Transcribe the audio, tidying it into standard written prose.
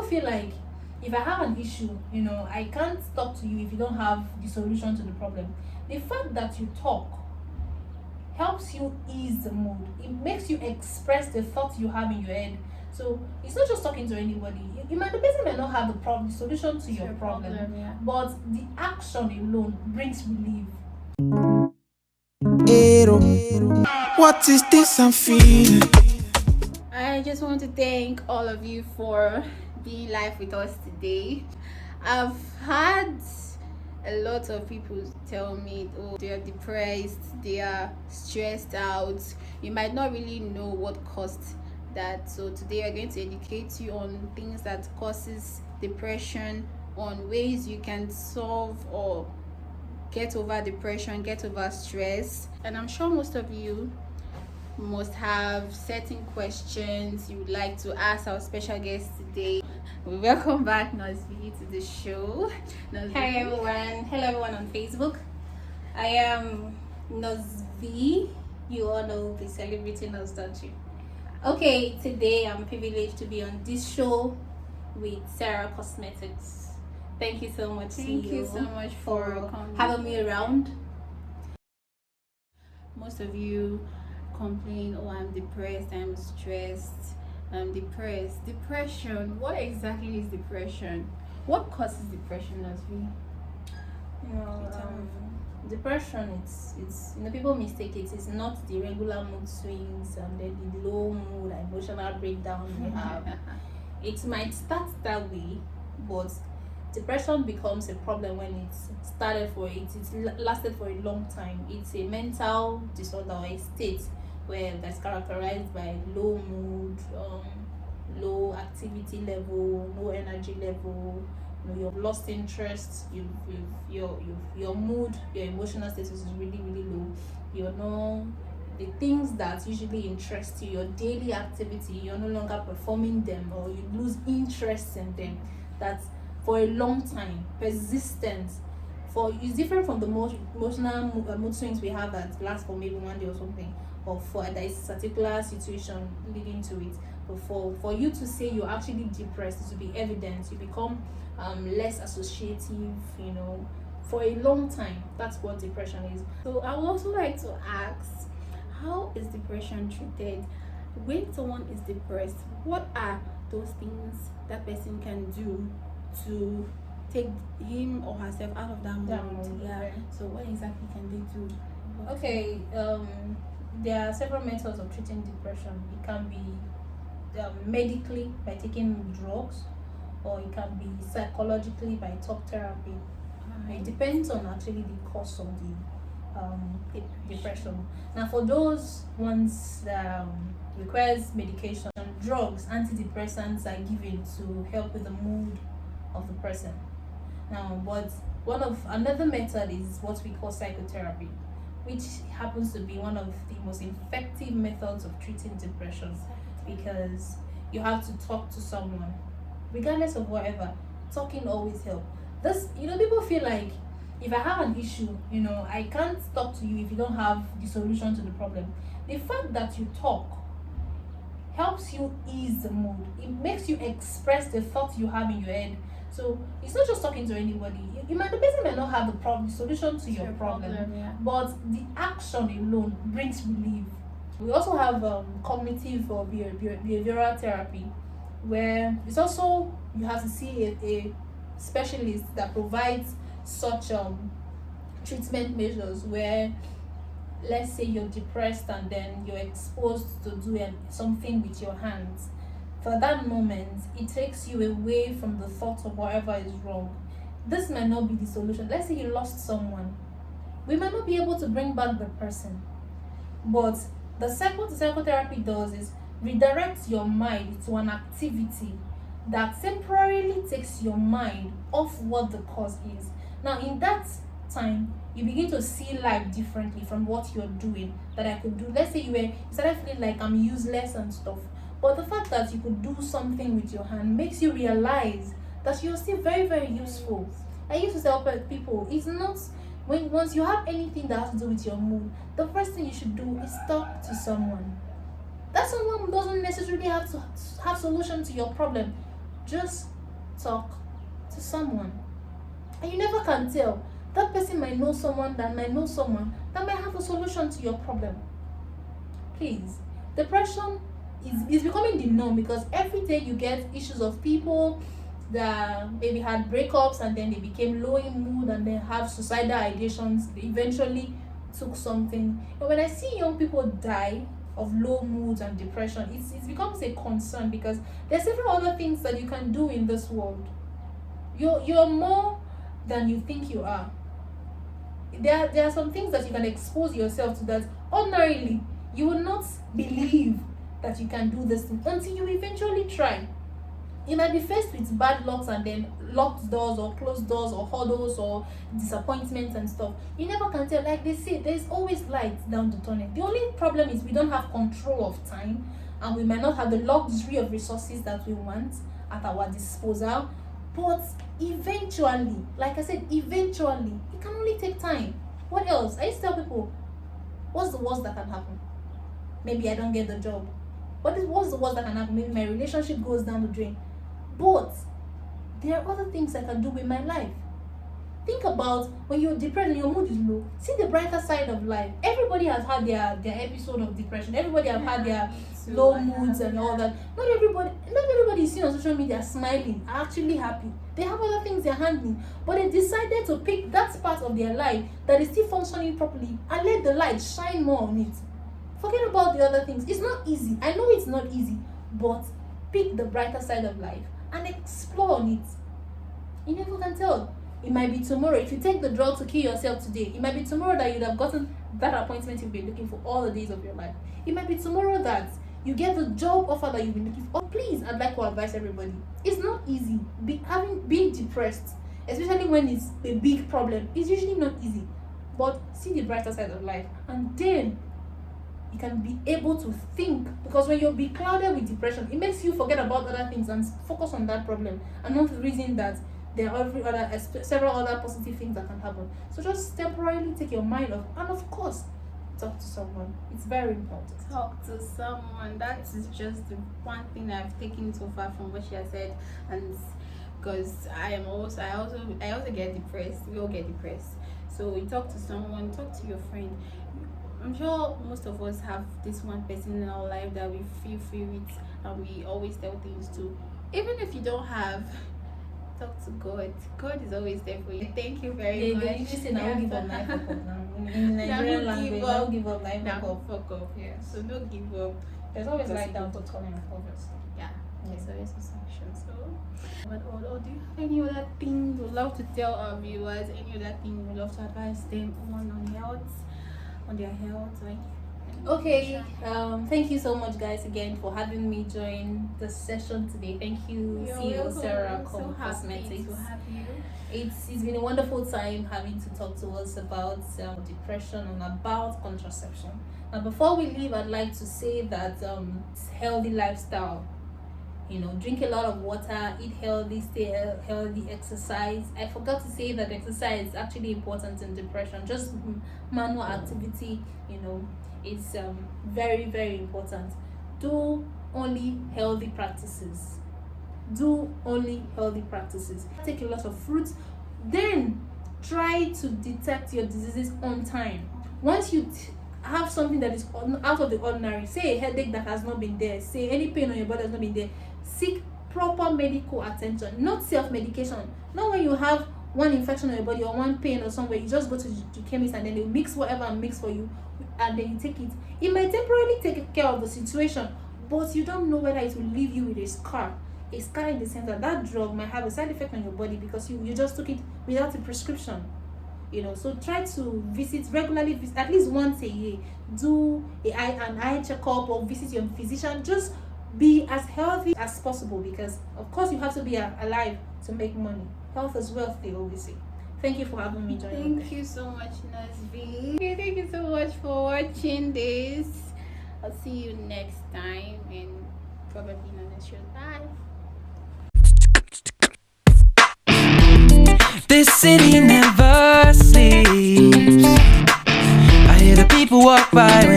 feel like if I have an issue, I can't talk to you if you don't have the solution to the problem. The fact that you talk helps you ease the mood. It makes you express the thoughts you have in your head. So it's not just talking to anybody. The person might not have the solution to your problem, yeah. but the action alone brings relief. Ero. What is this I'm feeling? I just want to thank all of you for being live with us today. I've had a lot of people tell me, oh, they are depressed, they are stressed out. You might not really know what caused that. So today we're going to educate you on things that causes depression, on ways you can solve or get over depression, get over stress. And I'm sure most of you must have certain questions you would like to ask our special guest today. Welcome back, Nazvi, to the show. Nazvi. Hi everyone. Hello everyone on Facebook. I am Nazvi. You all know the celebrity Naz, don't you? Okay, today I'm privileged to be on this show with Sarah Cosmetics. Thank you so much. Thank you so much for having me around. Most of you complain, oh, I'm depressed, I'm stressed, I'm depressed. Depression, what exactly is depression? What causes depression, Nazvi? Depression, it's people mistake it. It's not the regular mood swings and then the low mood, emotional breakdown we have. It might start that way, but depression becomes a problem when it's lasted for a long time. It's a mental disorder or a state where that's characterized by low mood, low activity level, low energy level. You've lost interest. Your mood, your emotional status is really low. The things that usually interest you, your daily activity, you're no longer performing them, or you lose interest in them. That's for a long time, persistent. It's different from the emotional mood swings we have that last for maybe 1 day or something, or for there is a particular situation leading to it. But for you to say you're actually depressed, it will be evident. You become less associative, for a long time. That's what depression is. So I would also like to ask, how is depression treated? When someone is depressed, what are those things that person can do to take him or herself out of that mood? Yeah. Okay. So what exactly can they do? Okay, there are several methods of treating depression. It can be medically by taking drugs, or it can be psychologically by talk therapy. It depends on actually the cause of the depression. Now, for those ones that requires medication, drugs, antidepressants are given to help with the mood of the person. Now, but another method is what we call psychotherapy, which happens to be one of the most effective methods of treating depression, because you have to talk to someone, regardless of whatever. Talking always helps. People feel like if I have an issue, I can't talk to you if you don't have the solution to the problem. The fact that you talk helps you ease the mood. It makes you express the thoughts you have in your head. So it's not just talking to anybody. The person might not have the solution to your problem, yeah. but the action alone brings relief. We also have cognitive or behavioral therapy, where it's also you have to see a specialist that provides such treatment measures, where let's say you're depressed and then you're exposed to doing something with your hands. For that moment, it takes you away from the thought of whatever is wrong. This might not be the solution. Let's say you lost someone. We might not be able to bring back the person, but the psychotherapy does is redirects your mind to an activity that temporarily takes your mind off what the cause is. Now, in that time, you begin to see life differently from what you're doing that I could do. Let's say you started feeling like I'm useless and stuff, but the fact that you could do something with your hand makes you realize that you're still very, very useful. I used to tell people, it's not once you have anything that has to do with your mood, the first thing you should do is talk to someone. That someone doesn't necessarily have to have solution to your problem. Just talk to someone. And you never can tell. That person might know someone that might have a solution to your problem. Please, depression is becoming the norm, because every day you get issues of people that maybe had breakups and then they became low in mood and then have suicidal ideations. They eventually took something. But when I see young people die of low moods and depression, it becomes a concern, because there's several other things that you can do in this world. You're more than you think you are. There are some things that you can expose yourself to that ordinarily you will not believe that you can do this thing until you eventually try. You might be faced with bad lucks and then locked doors or closed doors or hurdles or disappointments and stuff. You never can tell. Like they say, there's always light down the tunnel. The only problem is we don't have control of time, and we might not have the luxury of resources that we want at our disposal. But eventually, like I said, eventually, it can only take time. What else? I used to tell people, what's the worst that can happen? Maybe I don't get the job. What's the worst that can happen? Maybe my relationship goes down the drain. But there are other things I can do with my life. Think about when you're depressed and your mood is low. See the brighter side of life. Everybody has had their episode of depression. Everybody have had their low moods and all that. Not everybody is seen on social media smiling, actually happy. They have other things they're handling, but they decided to pick that part of their life that is still functioning properly and let the light shine more on it. Forget about the other things. It's not easy. I know it's not easy, but pick the brighter side of life and explore on it. You never can tell. It might be tomorrow. If you take the drug to kill yourself today, it might be tomorrow that you'd have gotten that appointment you've been looking for all the days of your life. It might be tomorrow that you get the job offer that you've been looking for. Please, I'd like to advise everybody. It's not easy. Being depressed, especially when it's a big problem, is usually not easy. But see the brighter side of life, and then you can be able to think, because when you're beclouded with depression, it makes you forget about other things and focus on that problem and not the reason that there are several other positive things that can happen. So just temporarily take your mind off, and of course, talk to someone. It's very important. Talk to someone. That is just the one thing I've taken so far from what she has said, and because I also get depressed. We all get depressed. So you talk to someone, talk to your friend. I'm sure most of us have this one person in our life that we feel free with and we always tell things to. Even if you don't have, talk to God. God is always there for you. Thank you very much. They just say, now give up life for God. In Nigerian language, now give up life for God. Fuck off. Yeah. So don't give up. There's always light down to tunnel, obviously. Yeah. There's always a solution. So, but do you have any other thing you'd love to tell our viewers? Any other thing you'd love to advise them on health? On their health, like okay. Thank you so much, guys, again for having me join the session today. Thank you, CEO Sarah Cosmetics. To have you. It's been a wonderful time having to talk to us about depression and about contraception. Now, before we leave, I'd like to say that healthy lifestyle. Drink a lot of water, eat healthy, stay healthy, exercise. I forgot to say that exercise is actually important in depression. Just manual activity, is very, very important. Do only healthy practices. Take a lot of fruits. Then try to detect your diseases on time. Once you have something that is out of the ordinary, say a headache that has not been there, say any pain on your body has not been there, seek proper medical attention, not self-medication. Not when you have one infection on your body or one pain or somewhere, you just go to the chemist and then they mix whatever and mix for you and then you take it. It might temporarily take care of the situation, but you don't know whether it will leave you with a scar in the sense that that drug might have a side effect on your body because you just took it without a prescription. So try to regularly visit at least once a year. Do an eye checkup or visit your physician. Just be as healthy as possible, because of course you have to be alive to make money. Health is wealth, they always say. Thank you for having me join. Thank you so much, Nazvi. Thank you so much for watching this. I'll see you next time and probably in the next show. Bye. This city never sleeps. I hear the people walk by